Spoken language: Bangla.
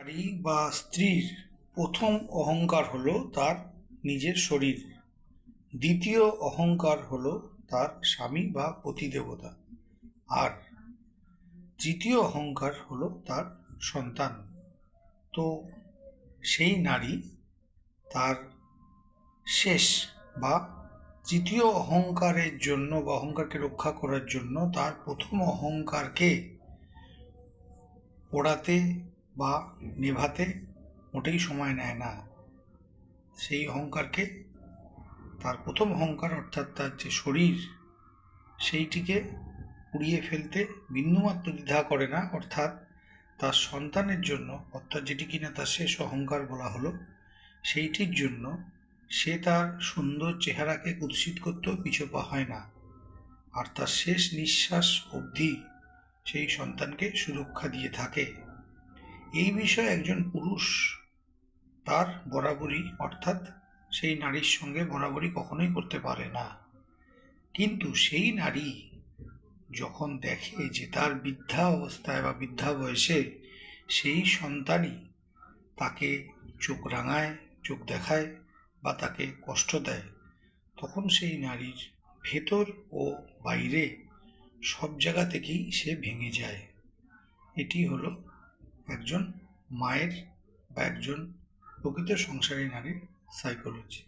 নারী বা স্ত্রীর প্রথম অহংকার হলো তার নিজের শরীর, দ্বিতীয় অহংকার হলো তার স্বামী বা পতিদেবতা, আর তৃতীয় অহংকার হলো তার সন্তান। তো সেই নারী তার শেষ বা তৃতীয় অহংকারের জন্য বা অহংকারকে রক্ষা করার জন্য তার প্রথম অহংকারকে পোড়াতে বা নেভাতে মোটেই সময় নেয় না। সেই অহংকারকে, তার প্রথম অহংকার অর্থাৎ তার যে শরীর, সেইটিকে পুড়িয়ে ফেলতে বিন্দুমাত্র দ্বিধা করে না। অর্থাৎ তার সন্তানের জন্য, অর্থাৎ যেটি কিনা তার শেষ অহংকার বলা হলো, সেইটির জন্য সে তার সুন্দর চেহারাকে কুৎসিত করতেও পিছপা হয় না, আর তার শেষ নিঃশ্বাস অবধি সেই সন্তানকে সুরক্ষা দিয়ে থাকে। এই বিষয়ে একজন পুরুষ তার বরাবরই, অর্থাৎ সেই নারীর সঙ্গে বরাবরই কখনোই করতে পারে না। কিন্তু সেই নারী যখন দেখে যে তার বৃদ্ধা অবস্থায় বা বৃদ্ধা বয়সে সেই সন্তানই তাকে চোখ রাঙায়, চোখ দেখায় বা তাকে কষ্ট দেয়, তখন সেই নারীর ভেতর ও বাইরে সব জায়গা থেকেই সে ভেঙে যায়। এটি হলো একজন মায়ের বা একজন প্রকৃত সংসারী নারীর সাইকোলজি।